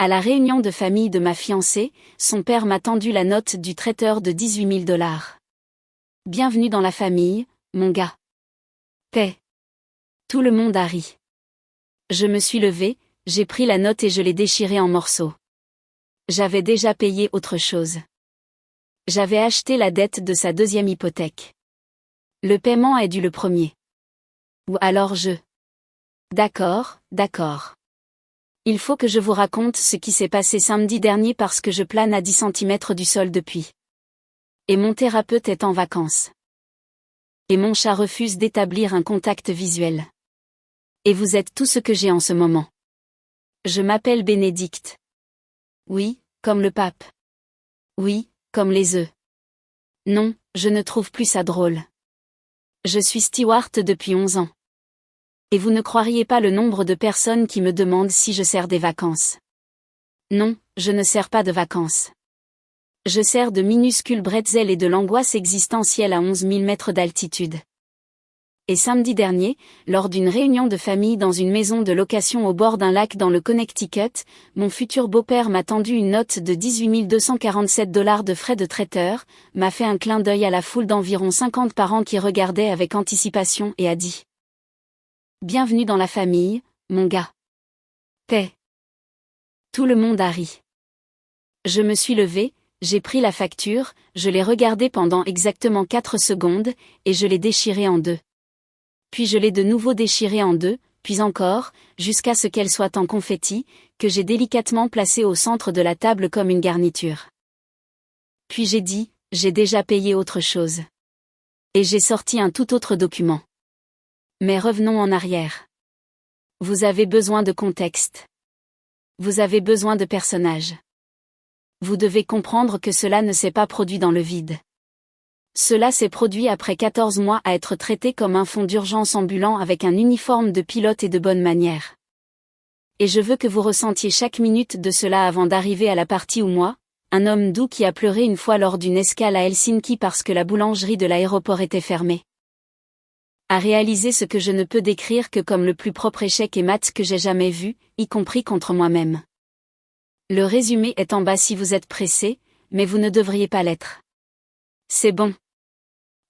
À la réunion de famille de ma fiancée, son père m'a tendu la note du traiteur de 18 000 $. Bienvenue dans la famille, mon gars. Paix. Tout le monde a ri. Je me suis levée, j'ai pris la note et je l'ai déchirée en morceaux. J'avais déjà payé autre chose. J'avais acheté la dette de sa deuxième hypothèque. Le paiement est dû le premier. Ou alors je... D'accord. Il faut que je vous raconte ce qui s'est passé samedi dernier parce que je plane à 10 cm du sol depuis. Et mon thérapeute est en vacances. Et mon chat refuse d'établir un contact visuel. Et vous êtes tout ce que j'ai en ce moment. Je m'appelle Bénédicte. Oui, comme le pape. Oui, comme les œufs. Non, je ne trouve plus ça drôle. Je suis steward depuis 11 ans. Et vous ne croiriez pas le nombre de personnes qui me demandent si je sers des vacances. Non, je ne sers pas de vacances. Je sers de minuscules bretzels et de l'angoisse existentielle à 11 000 mètres d'altitude. Et samedi dernier, lors d'une réunion de famille dans une maison de location au bord d'un lac dans le Connecticut, mon futur beau-père m'a tendu une note de 18 247 $ de frais de traiteur, m'a fait un clin d'œil à la foule d'environ 50 parents qui regardaient avec anticipation et a dit: Bienvenue dans la famille, mon gars. Paix. Tout le monde a ri. Je me suis levée, j'ai pris la facture, je l'ai regardée pendant exactement 4 secondes, et je l'ai déchirée en deux. Puis je l'ai de nouveau déchirée en deux, puis encore, jusqu'à ce qu'elle soit en confetti, que j'ai délicatement placée au centre de la table comme une garniture. Puis j'ai dit, j'ai déjà payé autre chose. Et j'ai sorti un tout autre document. Mais revenons en arrière. Vous avez besoin de contexte. Vous avez besoin de personnages. Vous devez comprendre que cela ne s'est pas produit dans le vide. Cela s'est produit après 14 mois à être traité comme un fonds d'urgence ambulant avec un uniforme de pilote et de bonnes manières. Et je veux que vous ressentiez chaque minute de cela avant d'arriver à la partie où moi, un homme doux qui a pleuré une fois lors d'une escale à Helsinki parce que la boulangerie de l'aéroport était fermée, à réaliser ce que je ne peux décrire que comme le plus propre échec et mat que j'ai jamais vu, y compris contre moi-même. Le résumé est en bas si vous êtes pressé, mais vous ne devriez pas l'être. C'est bon.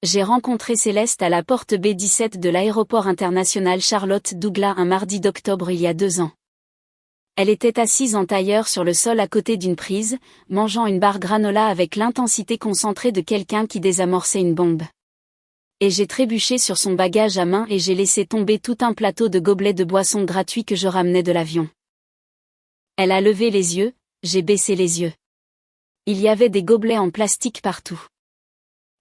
J'ai rencontré Céleste à la porte B17 de l'aéroport international Charlotte Douglas un mardi d'octobre il y a 2 ans. Elle était assise en tailleur sur le sol à côté d'une prise, mangeant une barre granola avec l'intensité concentrée de quelqu'un qui désamorçait une bombe. Et j'ai trébuché sur son bagage à main et j'ai laissé tomber tout un plateau de gobelets de boissons gratuits que je ramenais de l'avion. Elle a levé les yeux, j'ai baissé les yeux. Il y avait des gobelets en plastique partout.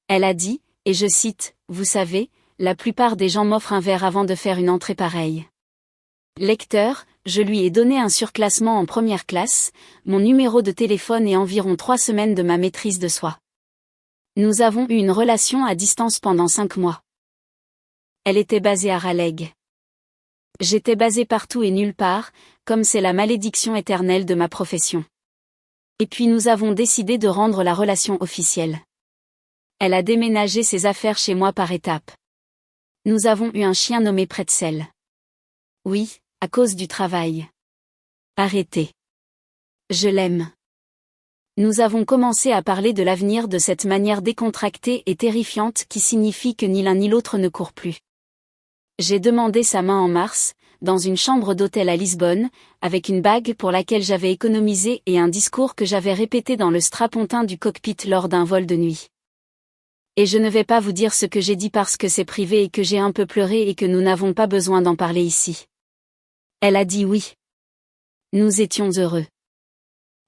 Elle a dit, et je cite, « Vous savez, la plupart des gens m'offrent un verre avant de faire une entrée pareille. » Lecteur, je lui ai donné un surclassement en première classe, mon numéro de téléphone et environ 3 semaines de ma maîtrise de soi. Nous avons eu une relation à distance pendant 5 mois. Elle était basée à Raleigh. J'étais basée partout et nulle part, comme c'est la malédiction éternelle de ma profession. Et puis nous avons décidé de rendre la relation officielle. Elle a déménagé ses affaires chez moi par étapes. Nous avons eu un chien nommé Pretzel. Oui, à cause du travail. Arrêtez. Je l'aime. Nous avons commencé à parler de l'avenir de cette manière décontractée et terrifiante qui signifie que ni l'un ni l'autre ne court plus. J'ai demandé sa main en mars, dans une chambre d'hôtel à Lisbonne, avec une bague pour laquelle j'avais économisé et un discours que j'avais répété dans le strapontin du cockpit lors d'un vol de nuit. Et je ne vais pas vous dire ce que j'ai dit parce que c'est privé et que j'ai un peu pleuré et que nous n'avons pas besoin d'en parler ici. Elle a dit oui. Nous étions heureux.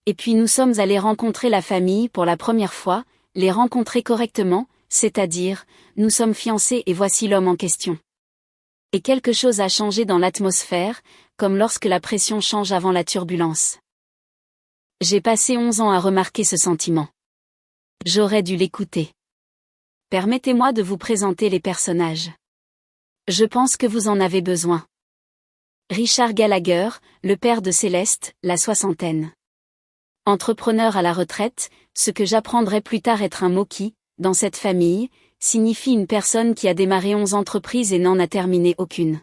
Et puis nous sommes allés rencontrer la famille pour la première fois, les rencontrer correctement, c'est-à-dire, nous sommes fiancés et voici l'homme en question. Et quelque chose a changé dans l'atmosphère, comme lorsque la pression change avant la turbulence. J'ai passé 11 ans à remarquer ce sentiment. J'aurais dû l'écouter. Permettez-moi de vous présenter les personnages. Je pense que vous en avez besoin. Richard Gallagher, le père de Céleste, la soixantaine. Entrepreneur à la retraite, ce que j'apprendrai plus tard être un mot qui, dans cette famille, signifie une personne qui a démarré 11 entreprises et n'en a terminé aucune.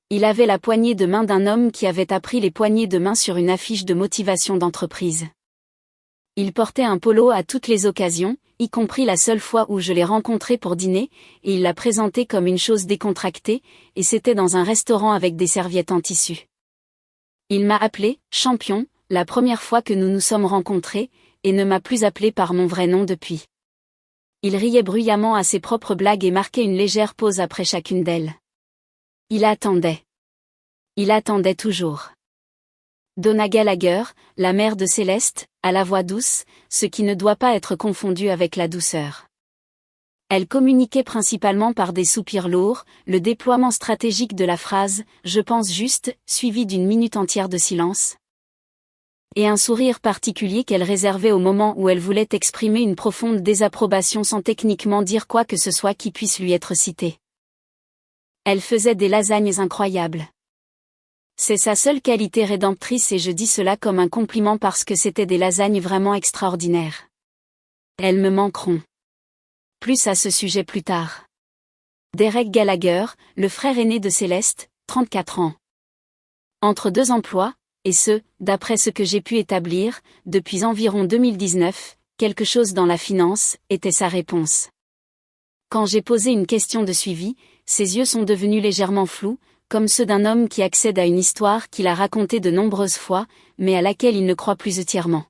Il avait la poignée de main d'un homme qui avait appris les poignées de main sur une affiche de motivation d'entreprise. Il portait un polo à toutes les occasions, y compris la seule fois où je l'ai rencontré pour dîner, et il l'a présenté comme une chose décontractée, et c'était dans un restaurant avec des serviettes en tissu. Il m'a appelé « champion » la première fois que nous nous sommes rencontrés, et ne m'a plus appelé par mon vrai nom depuis. Il riait bruyamment à ses propres blagues et marquait une légère pause après chacune d'elles. Il attendait. Il attendait toujours. Donna Gallagher, la mère de Céleste, a la voix douce, ce qui ne doit pas être confondu avec la douceur. Elle communiquait principalement par des soupirs lourds, le déploiement stratégique de la phrase « je pense juste » suivi d'une minute entière de silence. Et un sourire particulier qu'elle réservait au moment où elle voulait exprimer une profonde désapprobation sans techniquement dire quoi que ce soit qui puisse lui être cité. Elle faisait des lasagnes incroyables. C'est sa seule qualité rédemptrice et je dis cela comme un compliment parce que c'était des lasagnes vraiment extraordinaires. Elles me manqueront. Plus à ce sujet plus tard. Derek Gallagher, le frère aîné de Céleste, 34 ans. Entre deux emplois, et ce, d'après ce que j'ai pu établir, depuis environ 2019, quelque chose dans la finance, était sa réponse. Quand j'ai posé une question de suivi, ses yeux sont devenus légèrement flous, comme ceux d'un homme qui accède à une histoire qu'il a racontée de nombreuses fois, mais à laquelle il ne croit plus entièrement.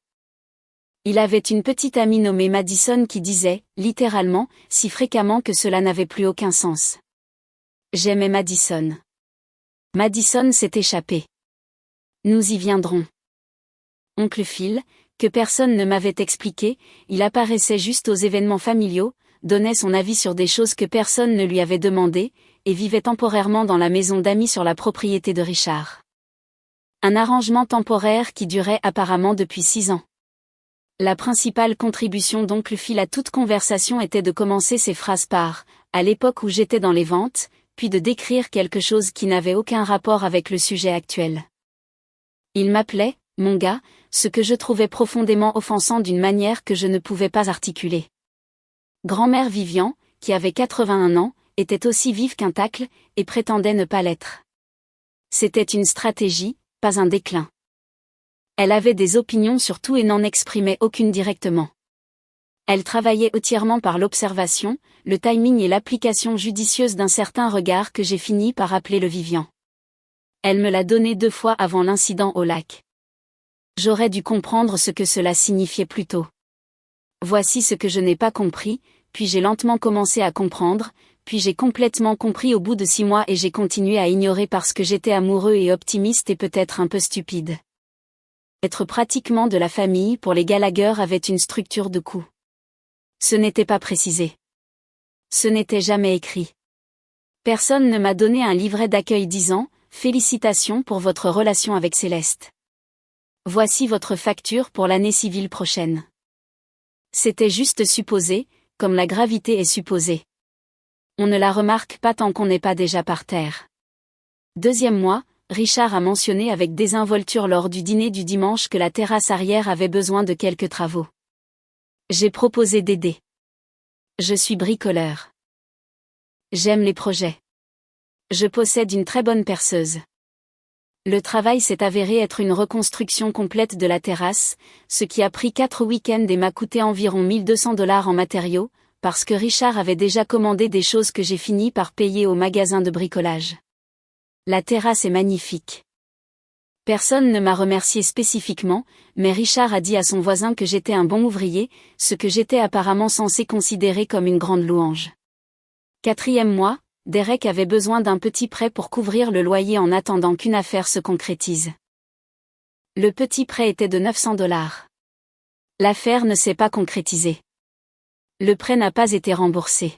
Il avait une petite amie nommée Madison qui disait, littéralement, si fréquemment que cela n'avait plus aucun sens. J'aimais Madison. Madison s'est échappée. Nous y viendrons. Oncle Phil, que personne ne m'avait expliqué, il apparaissait juste aux événements familiaux, donnait son avis sur des choses que personne ne lui avait demandé, et vivait temporairement dans la maison d'amis sur la propriété de Richard. Un arrangement temporaire qui durait apparemment depuis 6 ans. La principale contribution d'Oncle Phil à toute conversation était de commencer ses phrases par « à l'époque où j'étais dans les ventes », puis de décrire quelque chose qui n'avait aucun rapport avec le sujet actuel. Il m'appelait « mon gars », ce que je trouvais profondément offensant d'une manière que je ne pouvais pas articuler. Grand-mère Vivian, qui avait 81 ans, était aussi vive qu'un tacle, et prétendait ne pas l'être. C'était une stratégie, pas un déclin. Elle avait des opinions sur tout et n'en exprimait aucune directement. Elle travaillait entièrement par l'observation, le timing et l'application judicieuse d'un certain regard que j'ai fini par appeler le Vivian. Elle me l'a donné 2 fois avant l'incident au lac. J'aurais dû comprendre ce que cela signifiait plus tôt. Voici ce que je n'ai pas compris, puis j'ai lentement commencé à comprendre, puis j'ai complètement compris au bout de 6 mois et j'ai continué à ignorer parce que j'étais amoureux et optimiste et peut-être un peu stupide. Être pratiquement de la famille pour les Gallagher avait une structure de coup. Ce n'était pas précisé. Ce n'était jamais écrit. Personne ne m'a donné un livret d'accueil disant « Félicitations pour votre relation avec Céleste. Voici votre facture pour l'année civile prochaine. » C'était juste supposé, comme la gravité est supposée. On ne la remarque pas tant qu'on n'est pas déjà par terre. 2e mois, Richard a mentionné avec désinvolture lors du dîner du dimanche que la terrasse arrière avait besoin de quelques travaux. J'ai proposé d'aider. Je suis bricoleur. J'aime les projets. Je possède une très bonne perceuse. Le travail s'est avéré être une reconstruction complète de la terrasse, ce qui a pris 4 week-ends et m'a coûté environ $1 200 en matériaux, parce que Richard avait déjà commandé des choses que j'ai fini par payer au magasin de bricolage. La terrasse est magnifique. Personne ne m'a remercié spécifiquement, mais Richard a dit à son voisin que j'étais un bon ouvrier, ce que j'étais apparemment censé considérer comme une grande louange. 4e mois, Derek avait besoin d'un petit prêt pour couvrir le loyer en attendant qu'une affaire se concrétise. Le petit prêt était de $900. L'affaire ne s'est pas concrétisée. Le prêt n'a pas été remboursé.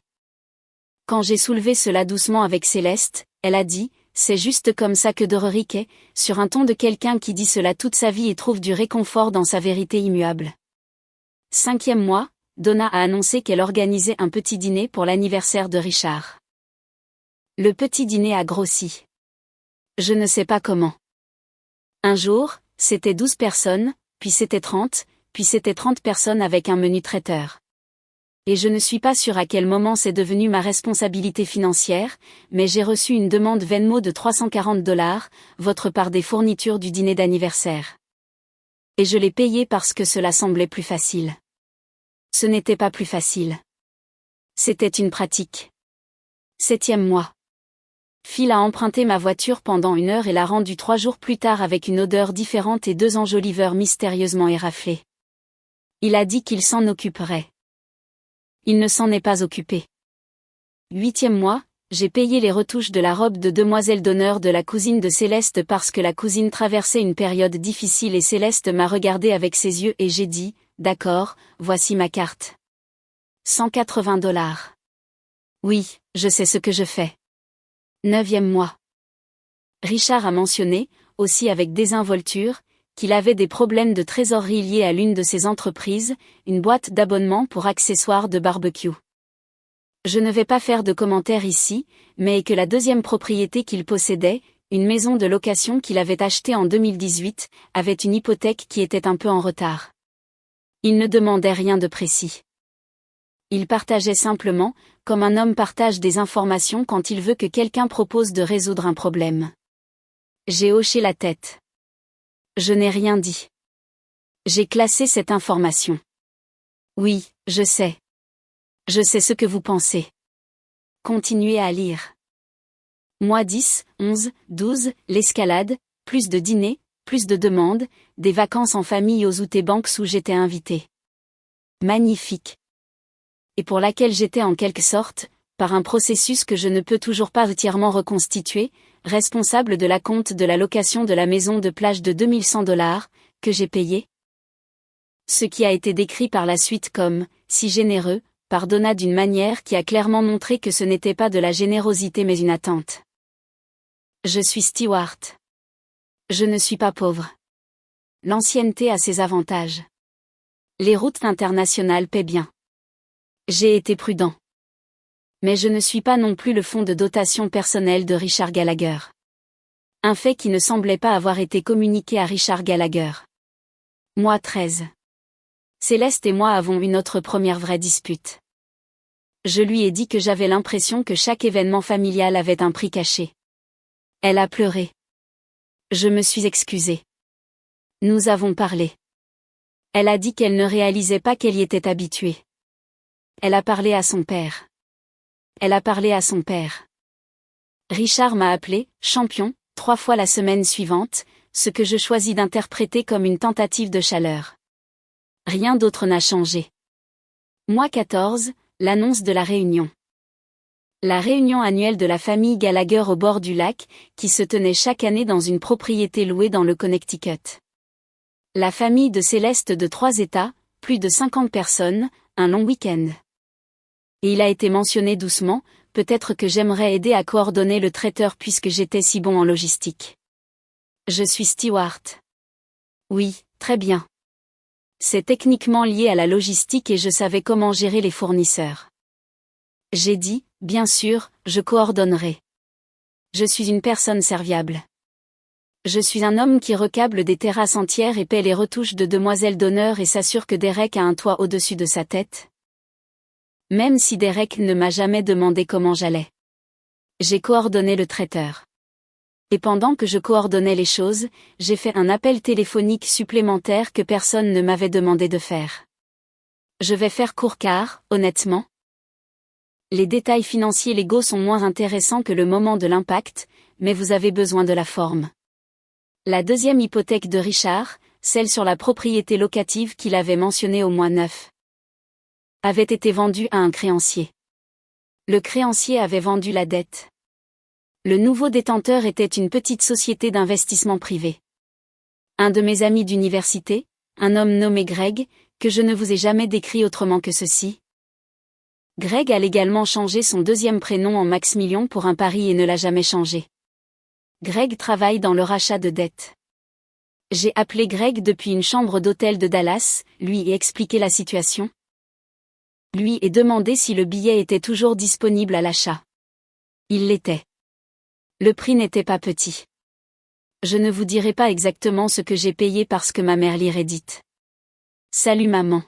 Quand j'ai soulevé cela doucement avec Céleste, elle a dit « C'est juste comme ça que Dore riait », sur un ton de quelqu'un qui dit cela toute sa vie et trouve du réconfort dans sa vérité immuable. 5e mois, Donna a annoncé qu'elle organisait un petit dîner pour l'anniversaire de Richard. Le petit dîner a grossi. Je ne sais pas comment. Un jour, c'était 12 personnes, puis c'était 30, puis c'était 30 personnes avec un menu traiteur. Et je ne suis pas sûre à quel moment c'est devenu ma responsabilité financière, mais j'ai reçu une demande Venmo de $340, votre part des fournitures du dîner d'anniversaire. Et je l'ai payé parce que cela semblait plus facile. Ce n'était pas plus facile. C'était une pratique. 7e mois. Phil a emprunté ma voiture pendant 1 heure et l'a rendue 3 jours plus tard avec une odeur différente et 2 enjoliveurs mystérieusement éraflés. Il a dit qu'il s'en occuperait. Il ne s'en est pas occupé. 8e mois, j'ai payé les retouches de la robe de demoiselle d'honneur de la cousine de Céleste parce que la cousine traversait une période difficile et Céleste m'a regardé avec ses yeux et j'ai dit, d'accord, voici ma carte. $180. Oui, je sais ce que je fais. 9e mois. Richard a mentionné, aussi avec désinvolture, qu'il avait des problèmes de trésorerie liés à l'une de ses entreprises, une boîte d'abonnement pour accessoires de barbecue. Je ne vais pas faire de commentaires ici, mais que la deuxième propriété qu'il possédait, une maison de location qu'il avait achetée en 2018, avait une hypothèque qui était un peu en retard. Il ne demandait rien de précis. Il partageait simplement, comme un homme partage des informations quand il veut que quelqu'un propose de résoudre un problème. J'ai hoché la tête. Je n'ai rien dit. J'ai classé cette information. Oui, je sais. Je sais ce que vous pensez. Continuez à lire. Mois 10, 11, 12, l'escalade, plus de dîners, plus de demandes, des vacances en famille aux Outé-Banks où j'étais invité. Magnifique. Et pour laquelle j'étais en quelque sorte, par un processus que je ne peux toujours pas entièrement reconstituer, responsable de la compte de la location de la maison de plage de $2100, que j'ai payé. Ce qui a été décrit par la suite comme « si généreux », pardonna d'une manière qui a clairement montré que ce n'était pas de la générosité mais une attente. Je suis steward. Je ne suis pas pauvre. L'ancienneté a ses avantages. Les routes internationales paient bien. J'ai été prudent. Mais je ne suis pas non plus le fonds de dotation personnelle de Richard Gallagher. Un fait qui ne semblait pas avoir été communiqué à Richard Gallagher. Mois 13. Céleste et moi avons eu notre première vraie dispute. Je lui ai dit que j'avais l'impression que chaque événement familial avait un prix caché. Elle a pleuré. Je me suis excusée. Nous avons parlé. Elle a dit qu'elle ne réalisait pas qu'elle y était habituée. Elle a parlé à son père. Elle a parlé à son père. Richard m'a appelé « champion » 3 fois la semaine suivante, ce que je choisis d'interpréter comme une tentative de chaleur. Rien d'autre n'a changé. Mois 14, l'annonce de la réunion. La réunion annuelle de la famille Gallagher au bord du lac, qui se tenait chaque année dans une propriété louée dans le Connecticut. La famille de Céleste de 3 États, plus de 50 personnes, un long week-end. Et il a été mentionné doucement, peut-être que j'aimerais aider à coordonner le traiteur puisque j'étais si bon en logistique. Je suis steward. Oui, très bien. C'est techniquement lié à la logistique et je savais comment gérer les fournisseurs. J'ai dit, bien sûr, je coordonnerai. Je suis une personne serviable. Je suis un homme qui recable des terrasses entières et paie les retouches de demoiselle d'honneur et s'assure que Derek a un toit au-dessus de sa tête. Même si Derek ne m'a jamais demandé comment j'allais. J'ai coordonné le traiteur. Et pendant que je coordonnais les choses, j'ai fait un appel téléphonique supplémentaire que personne ne m'avait demandé de faire. Je vais faire court car, honnêtement, les détails financiers légaux sont moins intéressants que le moment de l'impact, mais vous avez besoin de la forme. La deuxième hypothèque de Richard, celle sur la propriété locative qu'il avait mentionnée au mois 9. Avait été vendu à un créancier. Le créancier avait vendu la dette. Le nouveau détenteur était une petite société d'investissement privé. Un de mes amis d'université, un homme nommé Greg, que je ne vous ai jamais décrit autrement que ceci. Greg a légalement changé son deuxième prénom en Maximilian pour un pari et ne l'a jamais changé. Greg travaille dans le rachat de dettes. J'ai appelé Greg depuis une chambre d'hôtel de Dallas, lui ai expliqué la situation. Lui ai demandé si le billet était toujours disponible à l'achat. Il l'était. Le prix n'était pas petit. Je ne vous dirai pas exactement ce que j'ai payé parce que ma mère l'irait dite. Salut maman.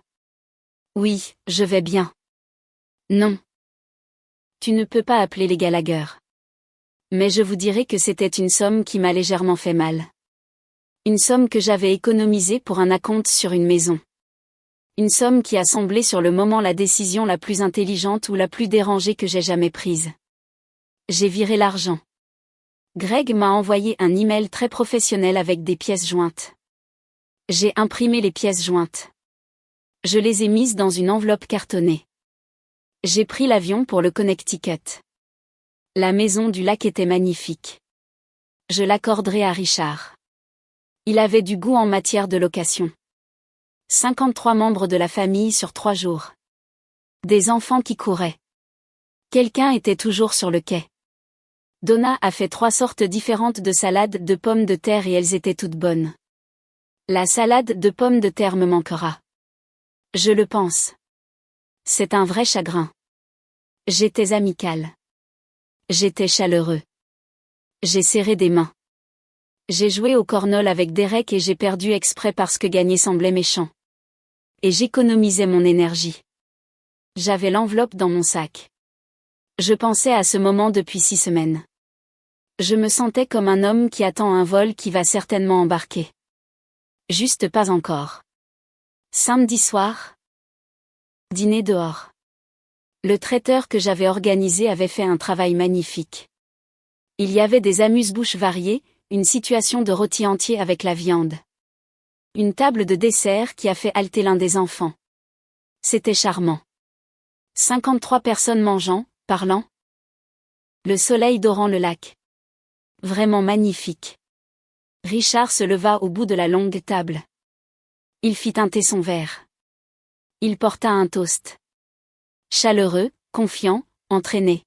Oui, je vais bien. Non. Tu ne peux pas appeler les Gallagher. Mais je vous dirai que c'était une somme qui m'a légèrement fait mal. Une somme que j'avais économisée pour un acompte sur une maison. Une somme qui a semblé sur le moment la décision la plus intelligente ou la plus dérangée que j'ai jamais prise. J'ai viré l'argent. Greg m'a envoyé un email très professionnel avec des pièces jointes. J'ai imprimé les pièces jointes. Je les ai mises dans une enveloppe cartonnée. J'ai pris l'avion pour le Connecticut. La maison du lac était magnifique. Je l'accorderai à Richard. Il avait du goût en matière de location. 53 membres de la famille sur 3 jours. Des enfants qui couraient. Quelqu'un était toujours sur le quai. Donna a fait 3 sortes différentes de salades de pommes de terre et elles étaient toutes bonnes. La salade de pommes de terre me manquera. Je le pense. C'est un vrai chagrin. J'étais amical. J'étais chaleureux. J'ai serré des mains. J'ai joué au cornhole avec Derek et j'ai perdu exprès parce que gagner semblait méchant. Et j'économisais mon énergie. J'avais l'enveloppe dans mon sac. Je pensais à ce moment depuis 6 semaines. Je me sentais comme un homme qui attend un vol qui va certainement embarquer. Juste pas encore. Samedi soir. Dîner dehors. Le traiteur que j'avais organisé avait fait un travail magnifique. Il y avait des amuse-bouches variées, une situation de rôti entier avec la viande. Une table de dessert qui a fait halter l'un des enfants. C'était charmant. 53 personnes mangeant, parlant. Le soleil dorant le lac. Vraiment magnifique. Richard se leva au bout de la longue table. Il fit teinter son verre. Il porta un toast. Chaleureux, confiant, entraîné.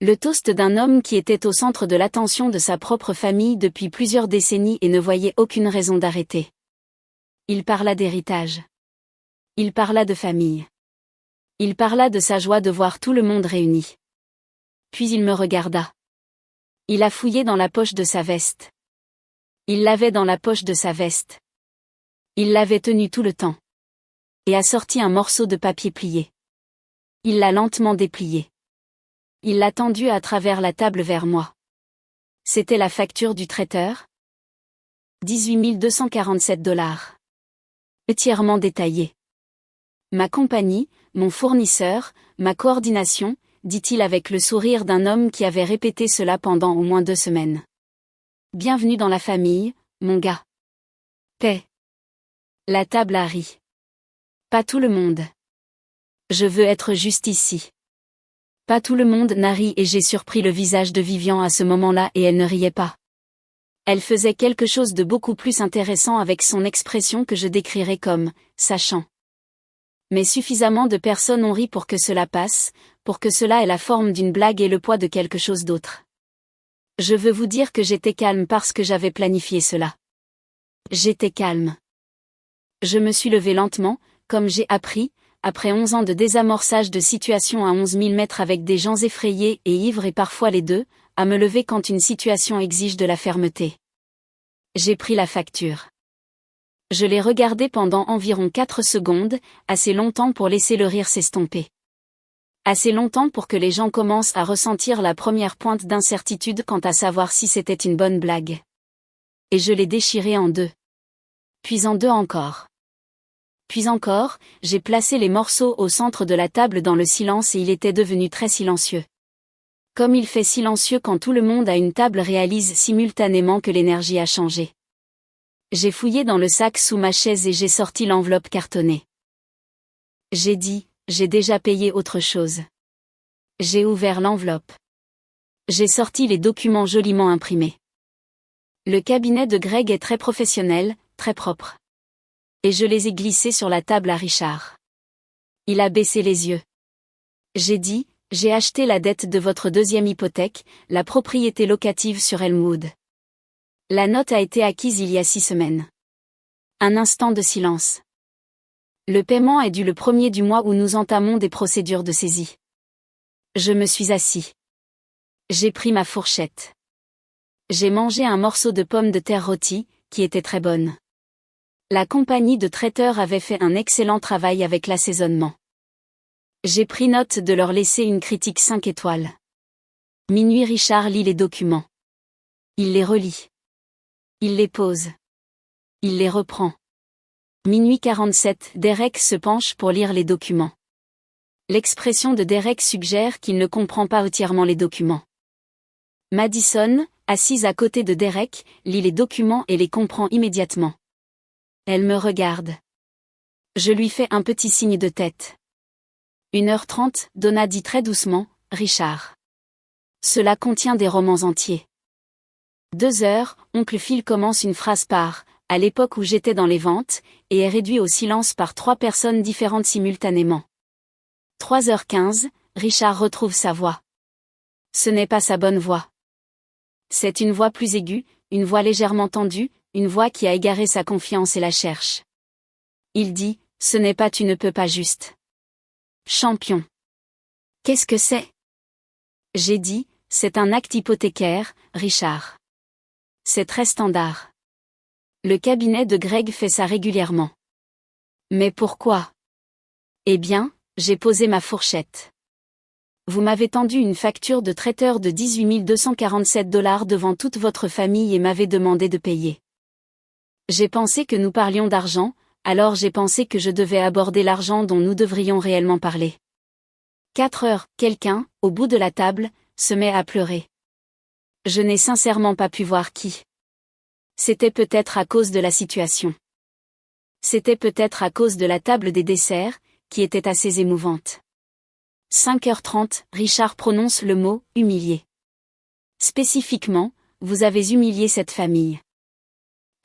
Le toast d'un homme qui était au centre de l'attention de sa propre famille depuis plusieurs décennies et ne voyait aucune raison d'arrêter. Il parla d'héritage. Il parla de famille. Il parla de sa joie de voir tout le monde réuni. Puis il me regarda. Il a fouillé dans la poche de sa veste. Il l'avait dans la poche de sa veste. Il l'avait tenu tout le temps. Et a sorti un morceau de papier plié. Il l'a lentement déplié. Il l'a tendu à travers la table vers moi. C'était la facture du traiteur. 18 247 $. Entièrement détaillé. Ma compagnie, mon fournisseur, ma coordination, dit-il avec le sourire d'un homme qui avait répété cela pendant au moins 2 semaines. Bienvenue dans la famille, mon gars. Paix. La table a ri. Pas tout le monde. Je veux être juste ici. Pas tout le monde n'a ri et j'ai surpris le visage de Vivian à ce moment-là et elle ne riait pas. Elle faisait quelque chose de beaucoup plus intéressant avec son expression que je décrirais comme « sachant ». Mais suffisamment de personnes ont ri pour que cela passe, pour que cela ait la forme d'une blague et le poids de quelque chose d'autre. Je veux vous dire que j'étais calme parce que j'avais planifié cela. J'étais calme. Je me suis levé lentement, comme j'ai appris, après 11 ans de désamorçage de situation à 11 000 mètres avec des gens effrayés et ivres et parfois les deux, à me lever quand une situation exige de la fermeté. J'ai pris la facture. Je l'ai regardée pendant environ 4 secondes, assez longtemps pour laisser le rire s'estomper. Assez longtemps pour que les gens commencent à ressentir la première pointe d'incertitude quant à savoir si c'était une bonne blague. Et je l'ai déchirée en 2. Puis en 2 encore. Puis encore, j'ai placé les morceaux au centre de la table dans le silence et il était devenu très silencieux. Comme il fait silencieux quand tout le monde à une table réalise simultanément que l'énergie a changé. J'ai fouillé dans le sac sous ma chaise et j'ai sorti l'enveloppe cartonnée. J'ai dit, j'ai déjà payé autre chose. J'ai ouvert l'enveloppe. J'ai sorti les documents joliment imprimés. Le cabinet de Greg est très professionnel, très propre. Et je les ai glissés sur la table à Richard. Il a baissé les yeux. J'ai dit, j'ai acheté la dette de votre 2e hypothèque, la propriété locative sur Elmwood. La note a été acquise il y a 6 semaines. Un instant de silence. Le paiement est dû le 1er du mois où nous entamons des procédures de saisie. Je me suis assis. J'ai pris ma fourchette. J'ai mangé un morceau de pomme de terre rôtie, qui était très bonne. La compagnie de traiteurs avait fait un excellent travail avec l'assaisonnement. J'ai pris note de leur laisser une critique 5 étoiles. Minuit Richard lit les documents. Il les relit. Il les pose. Il les reprend. Minuit 47, Derek se penche pour lire les documents. L'expression de Derek suggère qu'il ne comprend pas entièrement les documents. Madison, assise à côté de Derek, lit les documents et les comprend immédiatement. Elle me regarde. Je lui fais un petit signe de tête. 1h30, Donna dit très doucement, Richard. Cela contient des romans entiers. 2h, oncle Phil commence une phrase par « à l'époque où j'étais dans les ventes » et est réduit au silence par 3 personnes différentes simultanément. 3h15, Richard retrouve sa voix. Ce n'est pas sa bonne voix. C'est une voix plus aiguë, une voix légèrement tendue, une voix qui a égaré sa confiance et la cherche. Il dit « ce n'est pas tu ne peux pas juste. Champion. Qu'est-ce que c'est ?» J'ai dit « c'est un acte hypothécaire, Richard. C'est très standard. Le cabinet de Greg fait ça régulièrement. Mais pourquoi ? Eh bien, j'ai posé ma fourchette. Vous m'avez tendu une facture de traiteur de $18 247 devant toute votre famille et m'avez demandé de payer. J'ai pensé que nous parlions d'argent, alors j'ai pensé que je devais aborder l'argent dont nous devrions réellement parler. 4 heures, quelqu'un, au bout de la table, se met à pleurer. Je n'ai sincèrement pas pu voir qui. C'était peut-être à cause de la situation. C'était peut-être à cause de la table des desserts, qui était assez émouvante. 5h30, Richard prononce le mot « humilié ». Spécifiquement, vous avez humilié cette famille.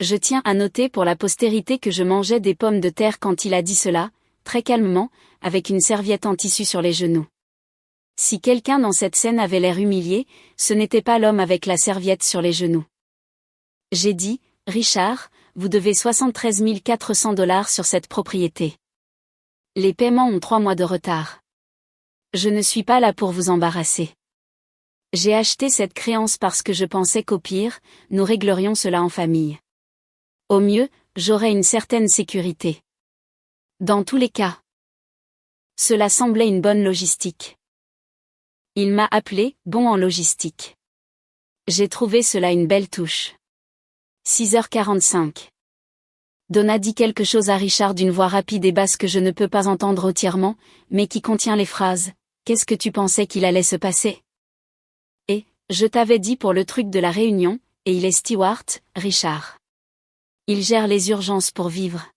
Je tiens à noter pour la postérité que je mangeais des pommes de terre quand il a dit cela, très calmement, avec une serviette en tissu sur les genoux. Si quelqu'un dans cette scène avait l'air humilié, ce n'était pas l'homme avec la serviette sur les genoux. J'ai dit, Richard, vous devez $73 400 sur cette propriété. Les paiements ont 3 mois de retard. Je ne suis pas là pour vous embarrasser. J'ai acheté cette créance parce que je pensais qu'au pire, nous réglerions cela en famille. Au mieux, j'aurais une certaine sécurité. Dans tous les cas. Cela semblait une bonne logistique. Il m'a appelé « bon en logistique ». J'ai trouvé cela une belle touche. 6h45. Donna dit quelque chose à Richard d'une voix rapide et basse que je ne peux pas entendre entièrement, mais qui contient les phrases « Qu'est-ce que tu pensais qu'il allait se passer ?» Et « Je t'avais dit pour le truc de la réunion, et il est steward, Richard. Il gère les urgences pour vivre. »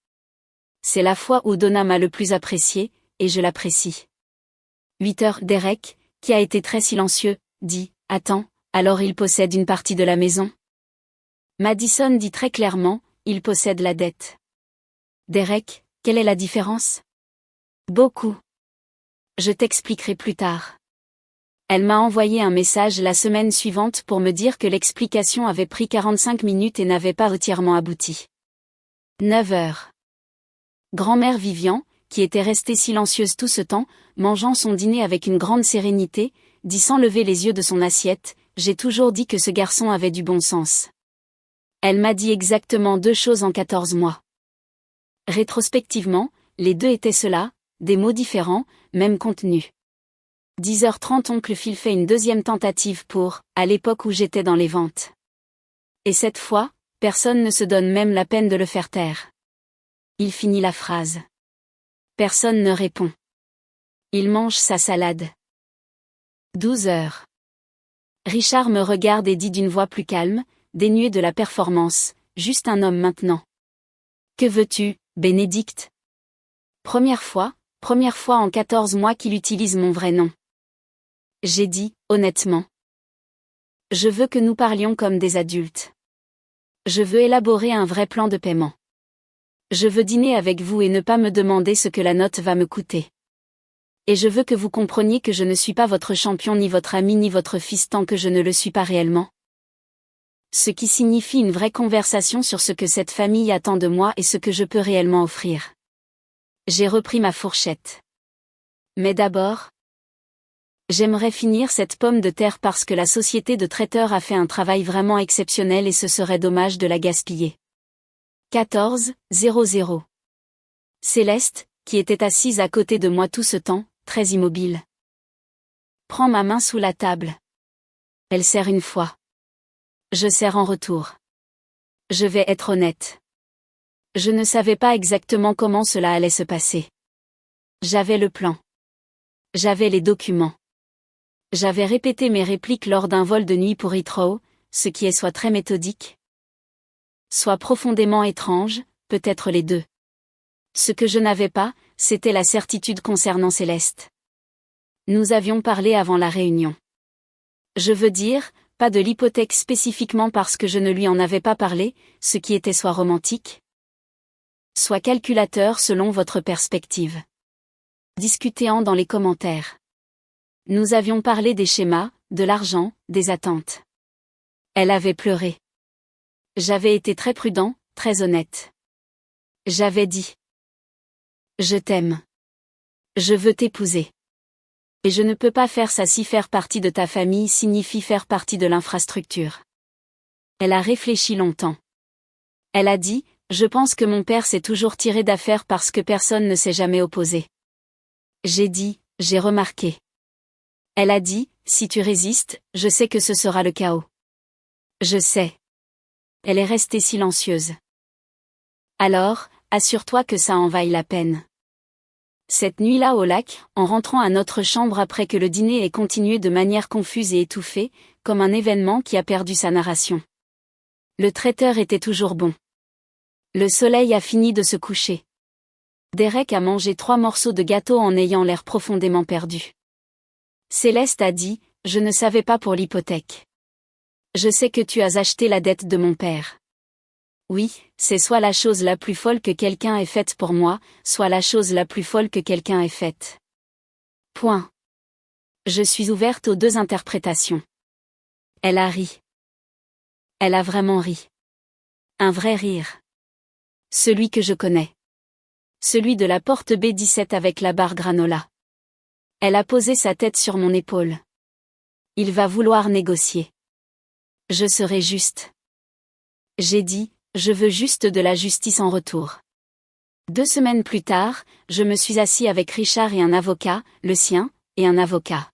C'est la fois où Donna m'a le plus apprécié, et je l'apprécie. 8h, Derek, qui a été très silencieux, dit « Attends, alors il possède une partie de la maison ?» Madison dit très clairement « Il possède la dette. » Derek, quelle est la différence ? Beaucoup. Je t'expliquerai plus tard. Elle m'a envoyé un message la semaine suivante pour me dire que l'explication avait pris 45 minutes et n'avait pas entièrement abouti. 9h. Grand-mère Vivian, qui était restée silencieuse tout ce temps, mangeant son dîner avec une grande sérénité, dit sans lever les yeux de son assiette, « J'ai toujours dit que ce garçon avait du bon sens. » Elle m'a dit exactement 2 choses en 14 mois. Rétrospectivement, les 2 étaient cela, des mots différents, même contenu. 10h30 oncle Phil fait une deuxième tentative pour « à l'époque où j'étais dans les ventes ». Et cette fois, personne ne se donne même la peine de le faire taire. Il finit la phrase. Personne ne répond. Il mange sa salade. 12h. Richard me regarde et dit d'une voix plus calme, dénuée de la performance, juste un homme maintenant. Que veux-tu, Bénédicte ? Première fois en 14 mois qu'il utilise mon vrai nom. J'ai dit, honnêtement. Je veux que nous parlions comme des adultes. Je veux élaborer un vrai plan de paiement. Je veux dîner avec vous et ne pas me demander ce que la note va me coûter. Et je veux que vous compreniez que je ne suis pas votre champion ni votre ami ni votre fils tant que je ne le suis pas réellement. Ce qui signifie une vraie conversation sur ce que cette famille attend de moi et ce que je peux réellement offrir. J'ai repris ma fourchette. Mais d'abord, j'aimerais finir cette pomme de terre parce que la société de traiteurs a fait un travail vraiment exceptionnel et ce serait dommage de la gaspiller. 14:00. Céleste, qui était assise à côté de moi tout ce temps, très immobile. Prends ma main sous la table. Elle serre une fois. Je serre en retour. Je vais être honnête. Je ne savais pas exactement comment cela allait se passer. J'avais le plan. J'avais les documents. J'avais répété mes répliques lors d'un vol de nuit pour Heathrow, ce qui est soit très méthodique, soit profondément étrange, peut-être les deux. Ce que je n'avais pas, c'était la certitude concernant Céleste. Nous avions parlé avant la réunion. Je veux dire, pas de l'hypothèque spécifiquement parce que je ne lui en avais pas parlé, ce qui était soit romantique, soit calculateur selon votre perspective. Discutez-en dans les commentaires. Nous avions parlé des schémas, de l'argent, des attentes. Elle avait pleuré. J'avais été très prudent, très honnête. J'avais dit. Je t'aime. Je veux t'épouser. Et je ne peux pas faire ça si faire partie de ta famille signifie faire partie de l'infrastructure. Elle a réfléchi longtemps. Elle a dit, je pense que mon père s'est toujours tiré d'affaire parce que personne ne s'est jamais opposé. J'ai dit, j'ai remarqué. Elle a dit, si tu résistes, je sais que ce sera le chaos. Je sais. Elle est restée silencieuse. Alors, assure-toi que ça en vaille la peine. Cette nuit-là au lac, en rentrant à notre chambre après que le dîner ait continué de manière confuse et étouffée, comme un événement qui a perdu sa narration. Le traiteur était toujours bon. Le soleil a fini de se coucher. Derek a mangé 3 morceaux de gâteau en ayant l'air profondément perdu. Céleste a dit, je ne savais pas pour l'hypothèque. Je sais que tu as acheté la dette de mon père. Oui, c'est soit la chose la plus folle que quelqu'un ait faite pour moi, soit la chose la plus folle que quelqu'un ait faite. Point. Je suis ouverte aux 2 interprétations. Elle a ri. Elle a vraiment ri. Un vrai rire. Celui que je connais. Celui de la porte B17 avec la barre granola. Elle a posé sa tête sur mon épaule. Il va vouloir négocier. Je serai juste. J'ai dit, je veux juste de la justice en retour. 2 semaines plus tard, je me suis assis avec Richard et un avocat, le sien, et un avocat.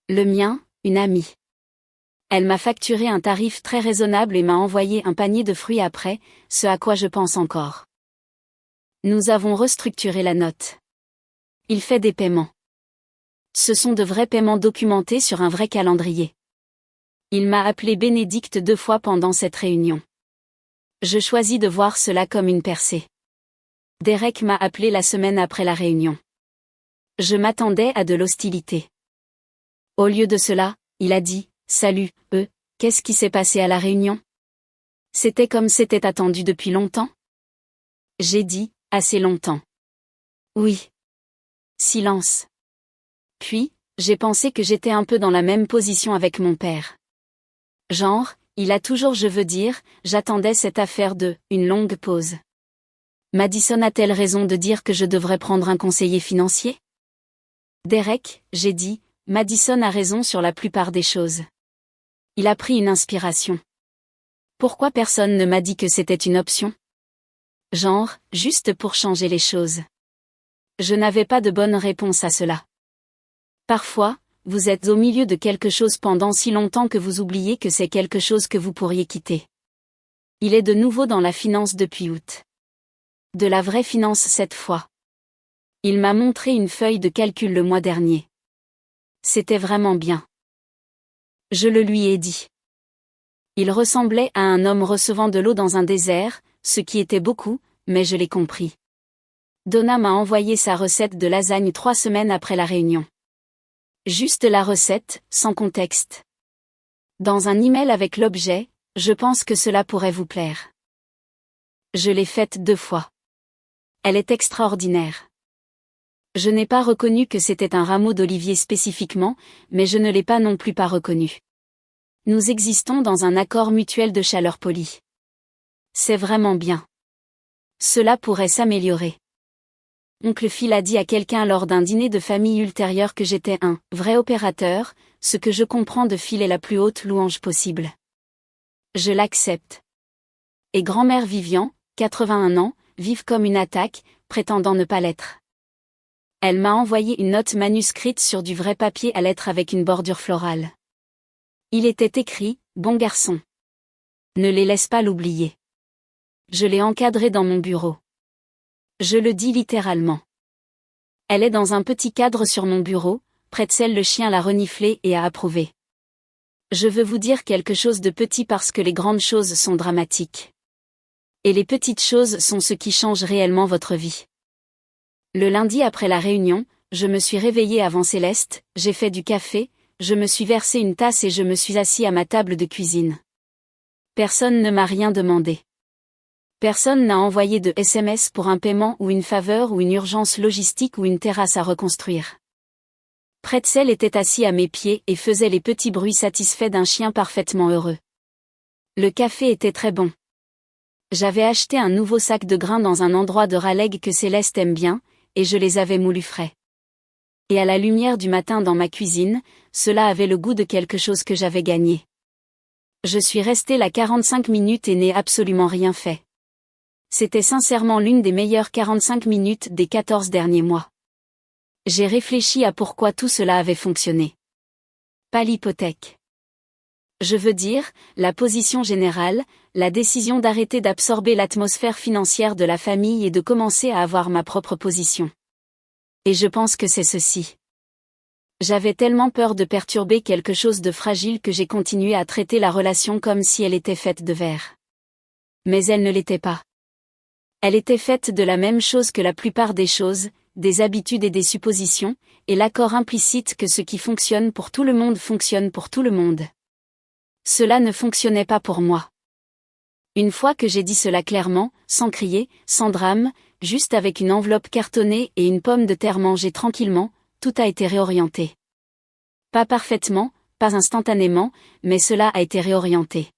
Le mien, une amie. Elle m'a facturé un tarif très raisonnable et m'a envoyé un panier de fruits après, ce à quoi je pense encore. Nous avons restructuré la note. Il fait des paiements. Ce sont de vrais paiements documentés sur un vrai calendrier. Il m'a appelé Bénédicte 2 fois pendant cette réunion. Je choisis de voir cela comme une percée. Derek m'a appelé la semaine après la réunion. Je m'attendais à de l'hostilité. Au lieu de cela, il a dit, « Salut, qu'est-ce qui s'est passé à la réunion ? C'était comme c'était attendu depuis longtemps ?» J'ai dit, « Assez longtemps. » Oui. Silence. Puis, j'ai pensé que j'étais un peu dans la même position avec mon père. Genre, il a toujours je veux dire, j'attendais cette affaire de, une longue pause. Madison a-t-elle raison de dire que je devrais prendre un conseiller financier ? Derek, j'ai dit, Madison a raison sur la plupart des choses. Il a pris une inspiration. Pourquoi personne ne m'a dit que c'était une option ? Genre, juste pour changer les choses. Je n'avais pas de bonne réponse à cela. Parfois, vous êtes au milieu de quelque chose pendant si longtemps que vous oubliez que c'est quelque chose que vous pourriez quitter. Il est de nouveau dans la finance depuis août. De la vraie finance cette fois. Il m'a montré une feuille de calcul le mois dernier. C'était vraiment bien. Je le lui ai dit. Il ressemblait à un homme recevant de l'eau dans un désert, ce qui était beaucoup, mais je l'ai compris. Donna m'a envoyé sa recette de lasagne 3 semaines après la réunion. Juste la recette, sans contexte. Dans un email avec l'objet, je pense que cela pourrait vous plaire. Je l'ai faite 2 fois. Elle est extraordinaire. Je n'ai pas reconnu que c'était un rameau d'olivier spécifiquement, mais je ne l'ai pas non plus pas reconnu. Nous existons dans un accord mutuel de chaleur polie. C'est vraiment bien. Cela pourrait s'améliorer. Oncle Phil a dit à quelqu'un lors d'un dîner de famille ultérieur que j'étais un vrai opérateur, ce que je comprends de Phil est la plus haute louange possible. Je l'accepte. Et grand-mère Vivian, 81 ans, vive comme une attaque, prétendant ne pas l'être. Elle m'a envoyé une note manuscrite sur du vrai papier à lettres avec une bordure florale. Il était écrit « Bon garçon. Ne les laisse pas l'oublier. » Je l'ai encadré dans mon bureau. Je le dis littéralement. Elle est dans un petit cadre sur mon bureau, Pretzel le chien l'a reniflé et a approuvé. Je veux vous dire quelque chose de petit parce que les grandes choses sont dramatiques. Et les petites choses sont ce qui change réellement votre vie. Le lundi après la réunion, je me suis réveillée avant Céleste, j'ai fait du café, je me suis versé une tasse et je me suis assis à ma table de cuisine. Personne ne m'a rien demandé. Personne n'a envoyé de SMS pour un paiement ou une faveur ou une urgence logistique ou une terrasse à reconstruire. Pretzel était assis à mes pieds et faisait les petits bruits satisfaits d'un chien parfaitement heureux. Le café était très bon. J'avais acheté un nouveau sac de grains dans un endroit de Raleigh que Céleste aime bien, et je les avais moulus frais. Et à la lumière du matin dans ma cuisine, cela avait le goût de quelque chose que j'avais gagné. Je suis restée là 45 minutes et n'ai absolument rien fait. C'était sincèrement l'une des meilleures 45 minutes des 14 derniers mois. J'ai réfléchi à pourquoi tout cela avait fonctionné. Pas l'hypothèque. Je veux dire, la position générale, la décision d'arrêter d'absorber l'atmosphère financière de la famille et de commencer à avoir ma propre position. Et je pense que c'est ceci. J'avais tellement peur de perturber quelque chose de fragile que j'ai continué à traiter la relation comme si elle était faite de verre. Mais elle ne l'était pas. Elle était faite de la même chose que la plupart des choses, des habitudes et des suppositions, et l'accord implicite que ce qui fonctionne pour tout le monde fonctionne pour tout le monde. Cela ne fonctionnait pas pour moi. Une fois que j'ai dit cela clairement, sans crier, sans drame, juste avec une enveloppe cartonnée et une pomme de terre mangée tranquillement, tout a été réorienté. Pas parfaitement, pas instantanément, mais cela a été réorienté.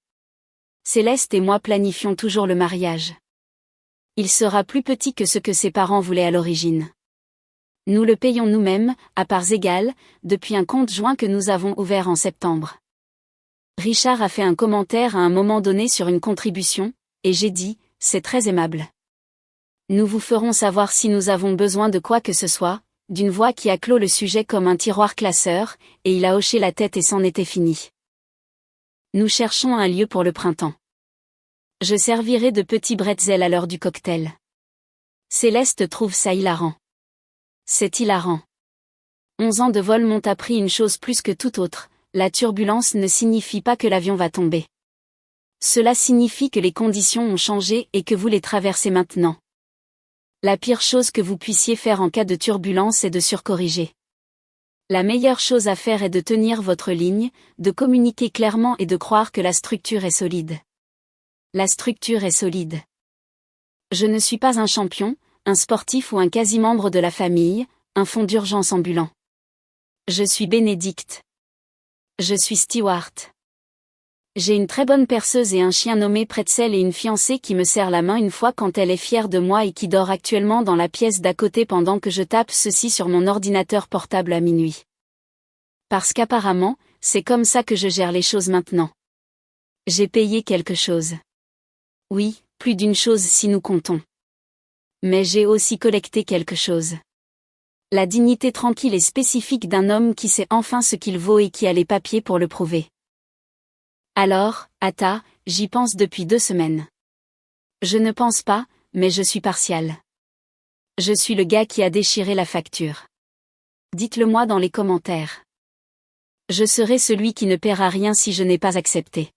Céleste et moi planifions toujours le mariage. Il sera plus petit que ce que ses parents voulaient à l'origine. Nous le payons nous-mêmes, à parts égales, depuis un compte joint que nous avons ouvert en septembre. Richard a fait un commentaire à un moment donné sur une contribution, et j'ai dit, c'est très aimable. Nous vous ferons savoir si nous avons besoin de quoi que ce soit, d'une voix qui a clos le sujet comme un tiroir classeur, et il a hoché la tête et c'en était fini. Nous cherchons un lieu pour le printemps. Je servirai de petits bretzels à l'heure du cocktail. Céleste trouve ça hilarant. C'est hilarant. 11 ans de vol m'ont appris une chose plus que toute autre. La turbulence ne signifie pas que l'avion va tomber. Cela signifie que les conditions ont changé et que vous les traversez maintenant. La pire chose que vous puissiez faire en cas de turbulence est de surcorriger. La meilleure chose à faire est de tenir votre ligne, de communiquer clairement et de croire que la structure est solide. La structure est solide. Je ne suis pas un champion, un sportif ou un quasi-membre de la famille, un fonds d'urgence ambulant. Je suis Bénédicte. Je suis Stewart. J'ai une très bonne perceuse et un chien nommé Pretzel et une fiancée qui me serre la main une fois quand elle est fière de moi et qui dort actuellement dans la pièce d'à côté pendant que je tape ceci sur mon ordinateur portable à minuit. Parce qu'apparemment, c'est comme ça que je gère les choses maintenant. J'ai payé quelque chose. Oui, plus d'une chose si nous comptons. Mais j'ai aussi collecté quelque chose. La dignité tranquille et spécifique d'un homme qui sait enfin ce qu'il vaut et qui a les papiers pour le prouver. Alors, Ata, j'y pense depuis 2 semaines. Je ne pense pas, mais je suis partial. Je suis le gars qui a déchiré la facture. Dites-le moi dans les commentaires. Je serai celui qui ne paiera rien si je n'ai pas accepté.